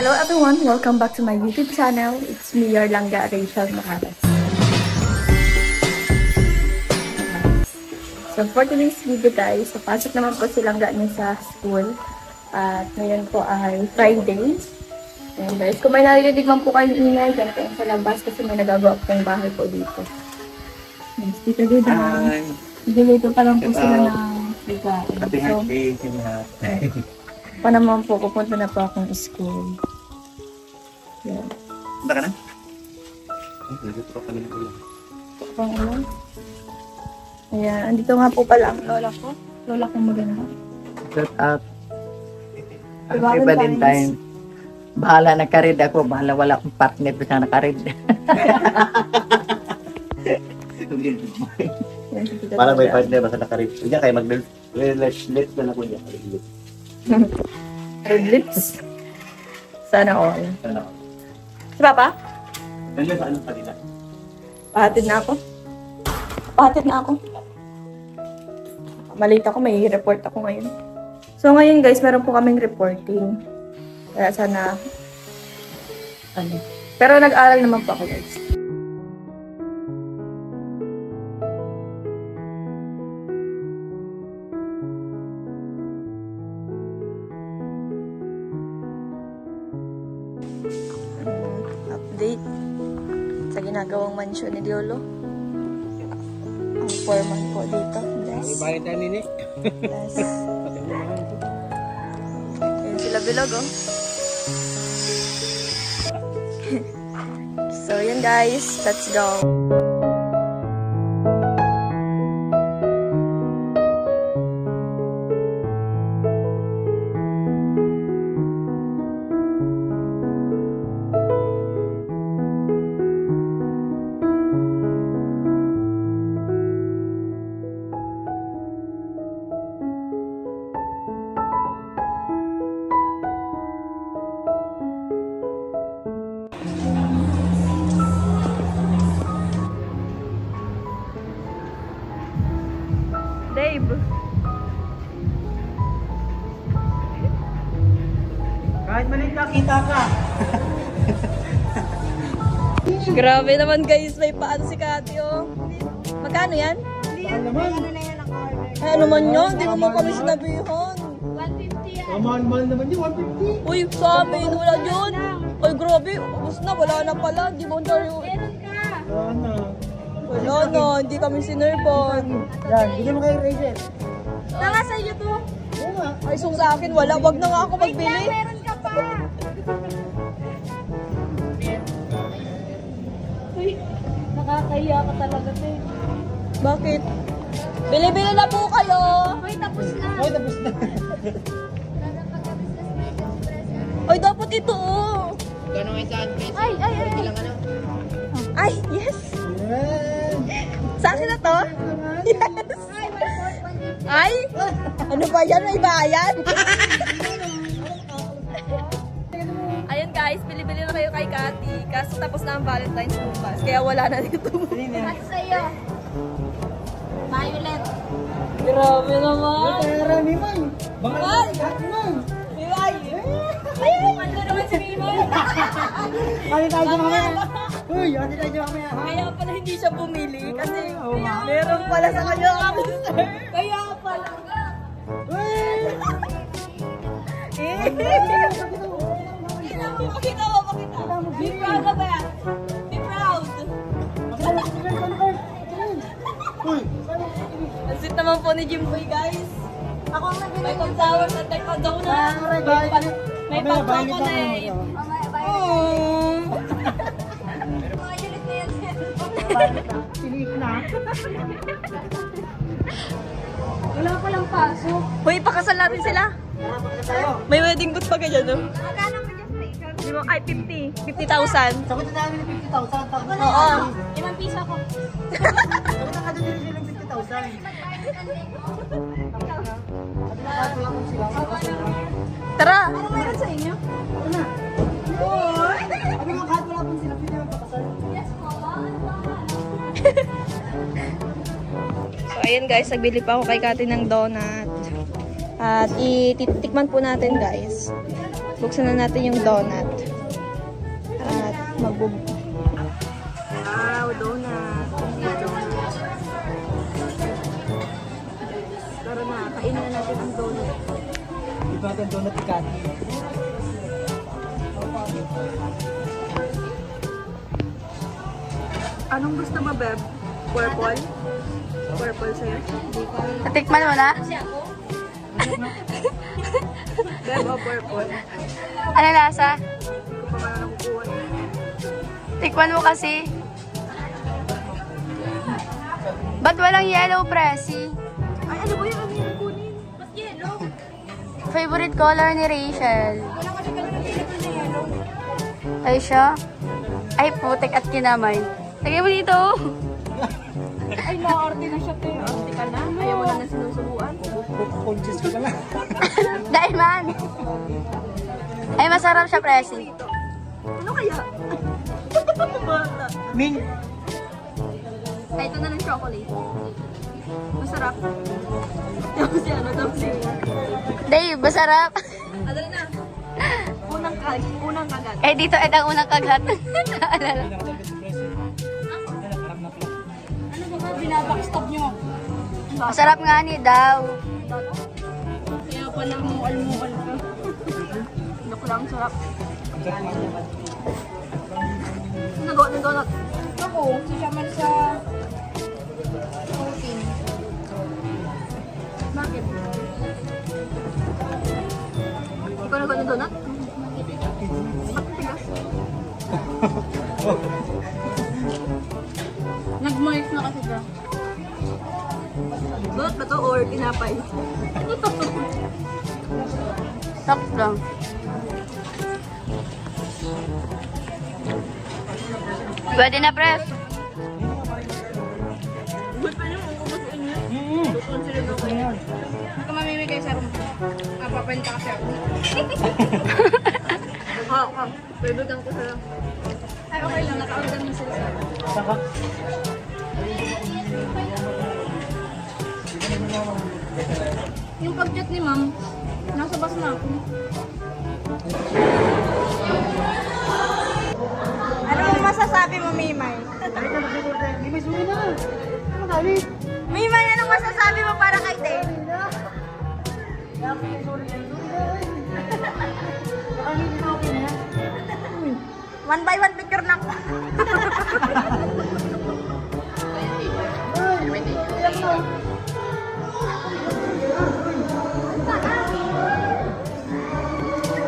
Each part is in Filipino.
Hello everyone! Welcome back to my YouTube channel. It's me, your langga, Rachel Maharas. So for today's video guys, pasok naman po si langga niya sa school. At ngayon po ay Friday. And guys, kung may naririnig man po kayong ingay, dyan kayo sa labas kasi may nagagawa pong bahay po dito. Yes, dito dito. Dito pa lang po sila ng bigain. So, pa naman po, pupunta na po akong school. Yan. Punta ka na? Dito pa kami na ulan. Pang ulan. Ayan, andito nga po pala ang lola ko. Lola ko maganda. Shout out. Happy Valentine's. Bahala nakarid ako. Bahala wala akong partner sa nakarid. Para may partner basta nakarit. Diyan kayo mag-let's na ako niya. Red lips. Sana all. Ano? Si Papa? Nandiyan sa anong kanila? Pahatid na ako. Pahatid na ako. Malita ako, may report ako ngayon. So ngayon guys, meron po kaming reporting. Kaya sana, ano. Pero nag-aral naman po ako guys. Update sa ginagawang mansyon ni Diolo. Ang foreman po dito. Yes. Bahay tayo nini. Yes. Ayan sila bilog oh. So yun guys, let's go. Dave. Kahit maliit na kita ka. Grabe naman guys, may paano si Kati oh. Magkano yan? Ay, ano man yun? Hindi mo kami sinabihan. 150 yan. Mahal naman yun, 150. Uy, sa amin, wala yun. Ay, grabe. Ubus na, wala na pala. Di ba tayo? Meron ka. Wala na, hindi kami sinerban. Yan, bigyan mo kayo Rachel. Tanga sa iyo to. Ay, so sa akin, wala. Wag na nga ako Wait lang, magbili. meron ka pa. Uy, nakakahiya ka talaga, te. Bakit? Bili-bili na po kayo. Uy, tapos na. Ay, tapos na. Ay, dapat ito oh. Ay, ay, ay. Ay, yes. Yan. Sa akin na to? Yes. Ay, ano ba yan? May bayan? Ayun guys, bili-bili na kayo kay Kati. Kaso tapos na ang Valentine's bukas. Kaya wala na dito. At sa iyo. Violet. Grabe naman. Marami man. Ay! man. Ay! Ay! Ano naman si Mimoy? Ano tayo mamaya? Uy, ano tayo mamaya? Kaya pala hindi siya bumili. Kasi meron pala sa kanya kami, sir. Kaya pala. Pakita mo, pakita. Be proud of it. Be proud. Ang sweet naman po ni Jimboy, guys. Ako ang nabili. May pang-flowers at may pang-donut. May pang-chocolate. Violet na yan, sir. Sinik na. Wala pa lang pasok. Hoy, pakasal natin sila. May wedding booth pa ganyan, no? Magkano mo dyan, station? Di mo, ay, 50. 50,000. Sagot na namin ng 50,000. Tapos na Oo. 5 piso ako. Sagot na kadali rin ng 50,000. Tara. Ano meron sa inyo? Ano na? Ano nga kahit wala pong sila, pwede yung pakasal. Yes, mama. So, ayun guys, nagbili pa ako kay Kati ng donut. At ititikman po natin guys. Buksan na natin yung donut. At Wow, donut. Tara na, kainin na natin ang donut. Ito natin donut ikan. Anong gusto mo, Beb? Purple? Purple sa'yo? Natikman mo na? Beb o purple? Ano lasa? Hindi ko pa pala nakukuha. Tikman mo kasi. Ba't walang yellow, Presi? Ay, ano ba yun? Ano yung kunin? Mas yellow. Favorite color ni Rachel. Wala kasi pala nabili na yellow. Ay siya? Ay, putik at kinamay. Lagay mo dito. Ay, na-order na siya, te. Arte ka na. Ayaw mo na na sinusubuan. Conscious ka pala. Dahil man. Ay, masarap siya, Presi. Ano kaya? Bata. Ming. Ay, ito na ng chocolate. Masarap. Tapos si ano, tapos si... Dave, masarap. Adala na. Unang kagat. Eh, dito, ang unang kagat. Alala. Ano ba ba? Binabackstop niyo. Masarap nga ni daw. Kaya pala mual-mual ka. Look lang, sarap. Nagawa ng donut. Ako, siya man sa protein. Bakit? Ikaw nagawa ng donut? Bakit tigas? Nag-moist na kasi siya. Donut ba to or tinapay? Sakto lang. Pwede na, Pres. Good pa niyo kung kumusin niyo. Consider ko kayo. Hindi ka mamimigay sa room. Papapenta kasi ako. Oo. Pwede kang ko sa... Ay, okay lang. Naka-order mo sila sa... Saka. Yung pag-chat ni ma'am, nasa bus na ako. Ano masasabi mo, Mimay? Mimay, suwi na. Ano dali? Mimay, anong masasabi mo para kay Dave? One by one picture na ako.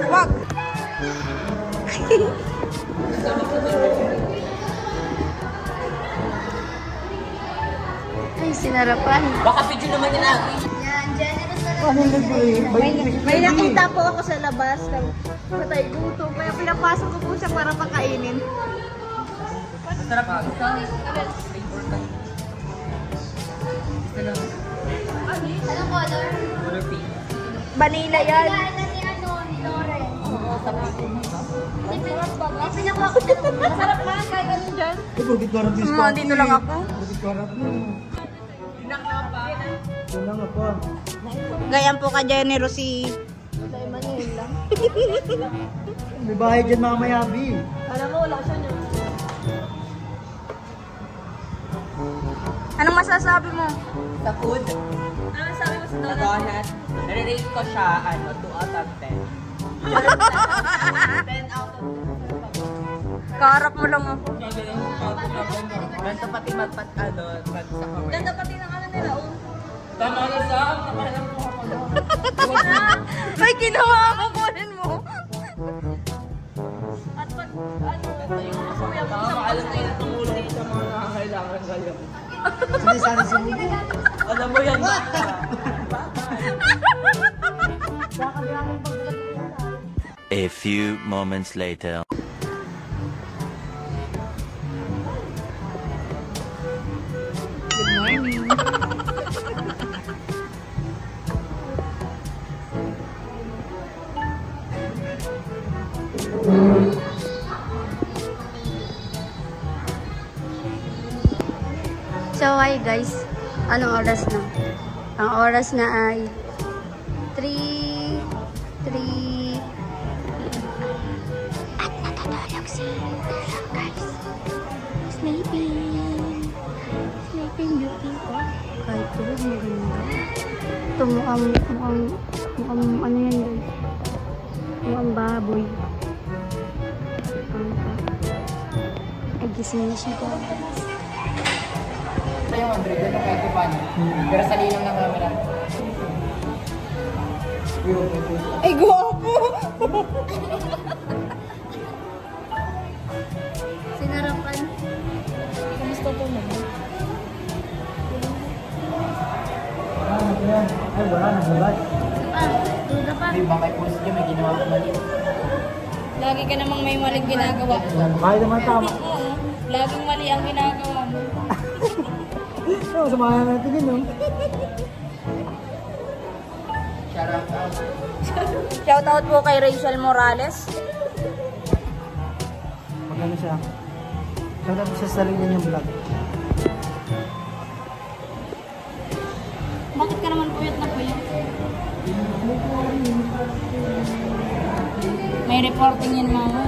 Wag! Ay, sinarapan. Baka video naman yun ah. Yan, generous na Ano yung nag-break? May nakita po ako sa labas ng patay gutom. Kaya pinapasok ko po siya para pakainin. Sarap ah. Anong color? Vanilla yan. ni ano, ni Lauren. Masarap man, kahit ganun dyan. Burgit ko harap Dito lang ako. Burgit ko harap Ito lang ako. Gayaan po ka dyan ni Rosie. May bahay dyan mamaya, B. Alam mo, wala siya niyo. Anong masasabi mo? Sa food, Anong sabi mo sa sa donut? donut, nare-rate ko siya, 2 out of 10. 10 out of 10. Kaharap mo lang ako. Ganito pati magpat, pag sa kamay. Ganda pati ng ano nila, oh. Tama na sa nakalam ko ako. Ay, ginawa ako, kunin mo. At pag, kuya mo, Maalam na yun ang ulo sa mga nakakailangan kayo. Sinisani si Mugo. Alam mo yan, A few moments later. So, hi guys. Anong oras na? Ang oras na ay 3 Natutulog si guys. Sleeping. Sleeping Beauty. Oh, kahit tulog maganda. Ito mukhang ano yan guys. Mukhang baboy. Nagising na siya guys. Ito yung 100, ito kahit pa paano. Pero sa linang ng camera. Ay, guwapo! Sinarapan. Kamusta po naman? Ay, wala na, wala. Duda pa. Hindi, baka i-post nyo, may ginawa ko mali. Lagi ka namang may maling ginagawa. Kahit naman tama. Oo. Laging mali ang ginagawa mo. Oo, samahan natin din, no? Shoutout po kay Rachel Morales. Magano siya? Shoutout sa sarili niyang vlog. Bakit ka naman puyat na puyat? May reporting yan mama.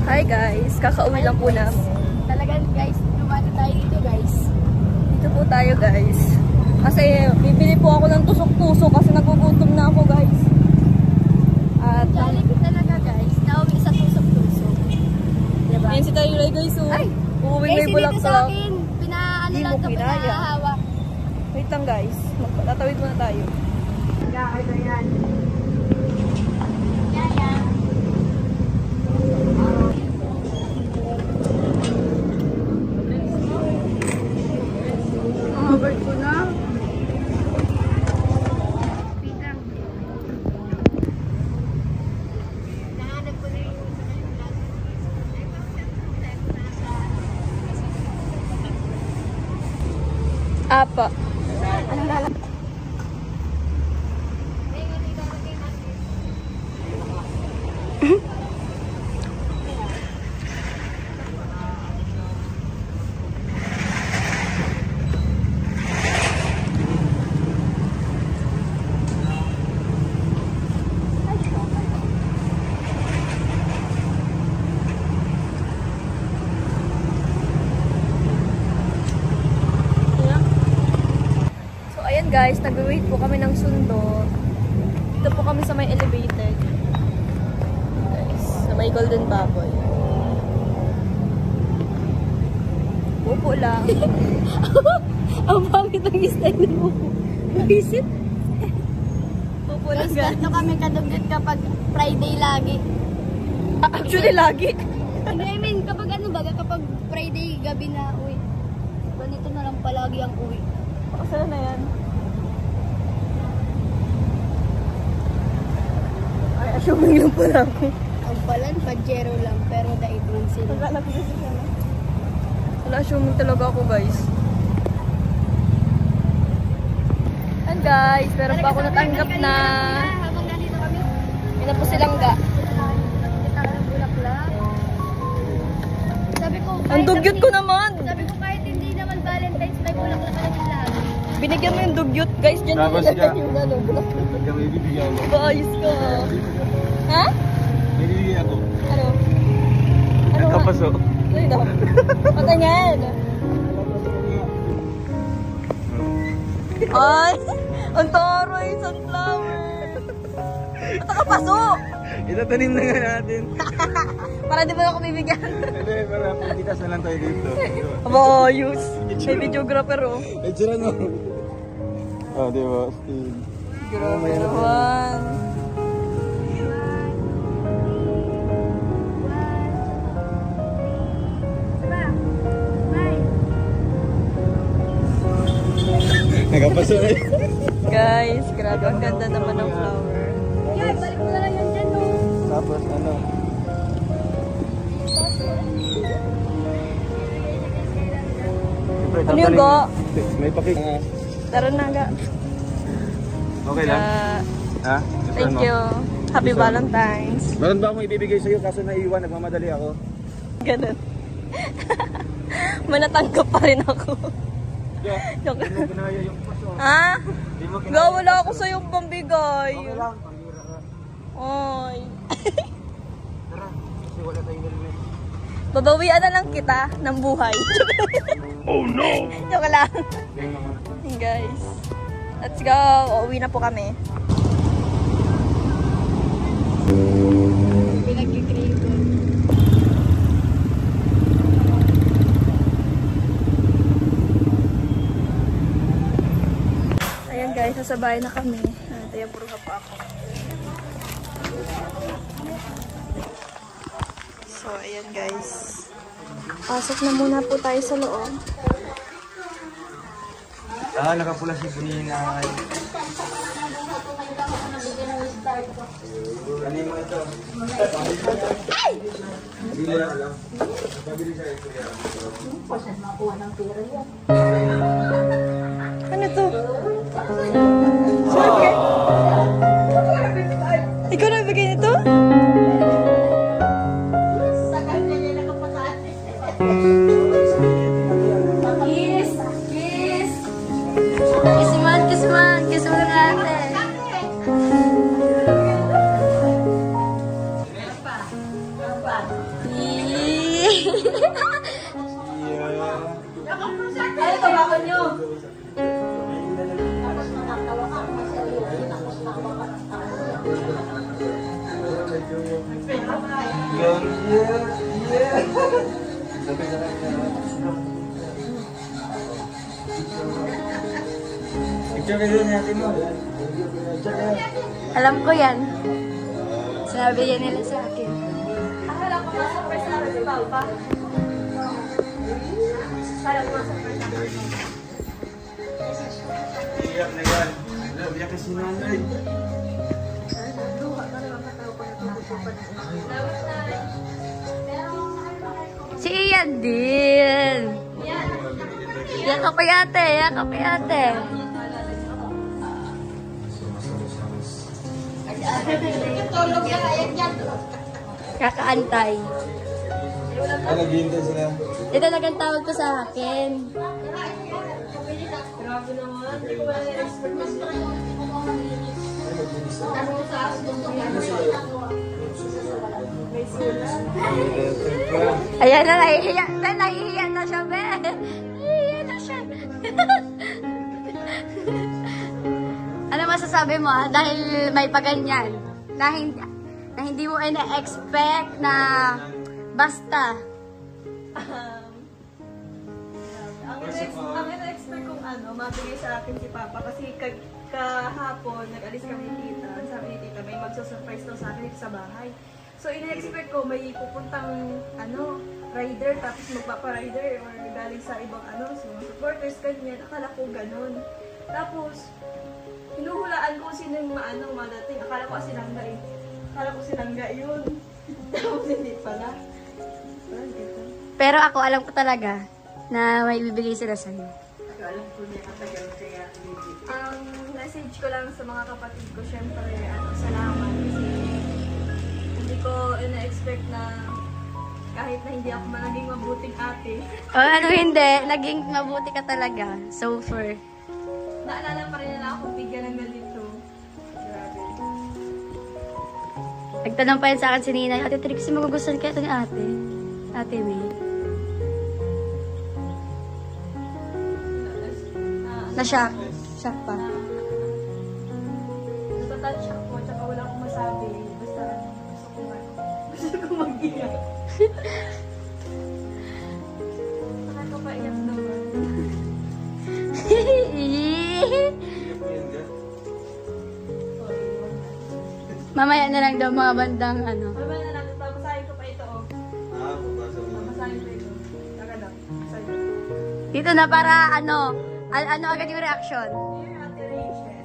Hi guys, kakauwi lang po namin. Talagang guys, lumano tayo dito guys. Dito po tayo guys. Kasi bibili po ako ng tusok-tusok kasi nagugutom na ako guys. At Jollibee talaga guys, nauwi sa tusok-tusok. Diba? ayun si tayo guys. So, Ay! uuwi Guys, may bulak dito sa sa... akin, pinaano Di lang mo ito, kinaya. pinahahawa. Wait lang guys, tatawid muna tayo. Yaya. Covered ko na. Pitang. Nahanap ko na yung Apa. anong lalak? So ayan guys, nag-wait po kami ng sundo. Dito po kami sa may elevated. Guys, sa may Golden Baboy. Upo lang. Ang pangit ang style mo. Visit? Upo lang Guys, guys. ganito kami kadugit kapag Friday lagi. Actually, lagi. Hindi, I mean, kapag ano baga, kapag Friday gabi na uwi. Ganito na lang palagi ang uwi. Saan na yan? Ay, assuming lang pala ako. Ang balan, Pajero lang, pero daig lang sila. Naglalap ko kasi siya na. Wala, assuming talaga ako guys. And guys, meron pa ako natanggap na. Habang nandito kami, May na po silang ga. kita ka ng bulaklak. Sabi ko, Ang dugyot ko naman. Sabi ko kahit hindi naman Valentine's, may bulaklak ka namin lahat. Binigyan mo yung dugyot guys. Diyan Tapos nilagyan siya. yung ano. Bulaklak. Kami bibigyan mo. Ayos ka. Ha? Bibigyan ako. Ano? Ano nga? Nagkapaso. Ay, no. Patingin. Ay! Ang taray, sunflower! At nakapaso! Itatanim na nga natin. Para di ba ako bibigyan? Hindi, para pagkitas na lang tayo dito. Aba, ayos. May videographer oh. Eh, tira no. Oh, di ba? Steve. Grabe naman. Nagkapaso na yun. Guys, grabe. Ang ganda naman ng flower. Balik mo na lang yan dyan oh. Tapos ano? Ano yung go? May pakik. Tara na ga. Okay lang. Ha? Thank you. Happy Valentine's. Meron ba akong ibibigay sa'yo kaso naiwan, nagmamadali ako? Ganun. Manatanggap pa rin ako. Joke. Hindi mo ginaya yung paso. Ha? Hindi mo Ga, wala ako sa yung pambigay. Okay lang, pangira ka. Ay. Tara, kasi wala tayong narinig. Babawian na lang kita ng buhay. Oh no! Joke lang. Guys. Let's go. Uuwi na po kami. Ayan guys, sasabay na kami. Kaya puro pa ako. So, ayan guys. Pasok na muna po tayo sa loob. Nakapula si Buninay. Ano mo ito? Ano to? Sorry. Ikaw na bigay nito? Kiss! Kiss! Kiss man! Kiss man! Kiss mo na natin! Ay, tabako nyo! Alam ko yan. Sabi yan nila sa akin. Akala ko nga surprise namin si Papa. Akala ko nga surprise namin si Papa. Iyak na yan. Iyak kasi nanay. Si Ian din. Yakap kay ate, yakap kay ate. Kakaantay. Naghihintay sila. Ito nagang tawag ko sa akin. Ayan na, nahihiya. Nahihiya na siya, be. Nahihiya na siya. Ano masasabi mo, dahil may paganyan, na hindi mo ina-expect na basta. Ang ina-expect kong mabigay sa akin si Papa kasi kahapon nag-alis kami ni Tita. Sabi ni Tita may magsusurprise daw sa akin dito sa bahay. So ina-expect ko may pupuntang rider tapos magpapa-rider or galing sa ibang supporters kanyan. Akala ko ganun. Tapos hinuhulaan ko sino yung madating. Akala ko si Nangga eh. Akala ko si Nangga yun. Tapos hindi pala. Pero ako alam ko talaga na may bibigay sila sa'yo. Ang message ko lang sa mga kapatid ko, syempre, salamat kasi hindi ko ina-expect na kahit na hindi ako naging mabuting ate. Hindi, naging mabuti ka talaga. So far. Naalala pa rin nila akong bigyan ng ganito. Grabe. Nagtanong pa yan sa akin si Ninay, Ate Trixie, magugustuhan kaya ito ni ate. Ate May. Na-shock. Shock pa. Natatouch ako, tsaka wala akong masabi. Basta gusto Gusto ko mag-iyak. Nakakapaiyak naman. Mamaya na lang daw mga bandang ano. Mamaya na lang, babasahin ko pa ito, oh. Babasahin ko ito. Taka lang. Babasahin ko. Dito na para ano, ano agad yung reaction. Dear Ate Rachel.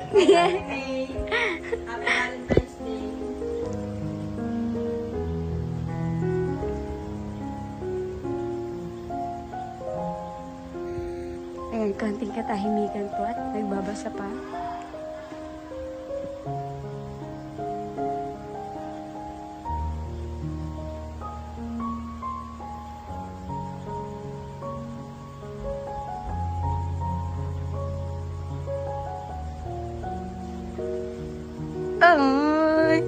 Happy Valentine's Day. Ayan, konting katahimikan po at nagbabasa pa. Ay!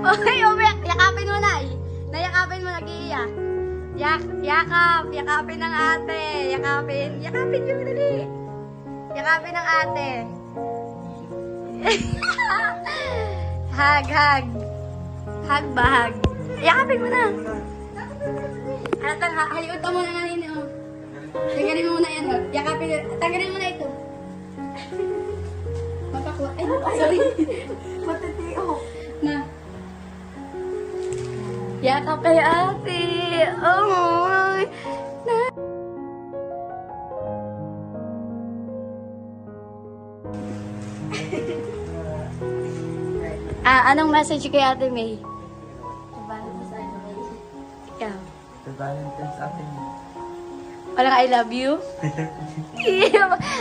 Okay, umiyak. Yakapin mo na eh. Nayakapin mo, nag-iiyak. Yakapin ng ate. Yakapin yung dali. Yakapin ng ate. Hug. Hug ba, hug? Yakapin mo na. Halikot ka muna nga nini, oh. Tanggalin mo muna yan, oh. Yakapin, tanggalin mo na ito. Mapakwa. Ay, sorry. Matitiyo. Ma. Yakap kay ate. Oh, anong message kay Ate May? Ikaw. The Valentine's atin. Walang I love you?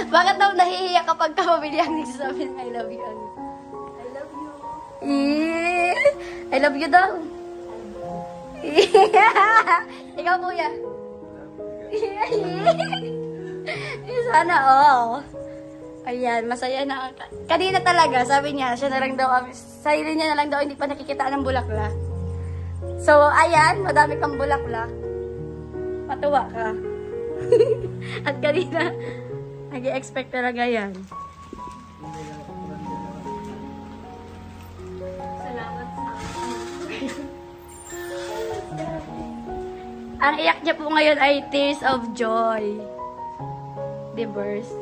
Bakit daw nahihiya kapag kapamilya ang nagsasabi ng I love you? I love you. I love you daw. Ikaw, kuya. Sana all. Ayan, masaya na. Kanina talaga, sabi niya, siya na lang daw, sarili niya na lang daw, hindi pa nakikita ng bulaklak. So, ayan, madami kang bulaklak. Matuwa ka. At kanina, nag-i-expect talaga yan. Salamat sa Ang iyak niya po ngayon ay tears of joy. Divorce.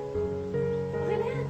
Okay na yan.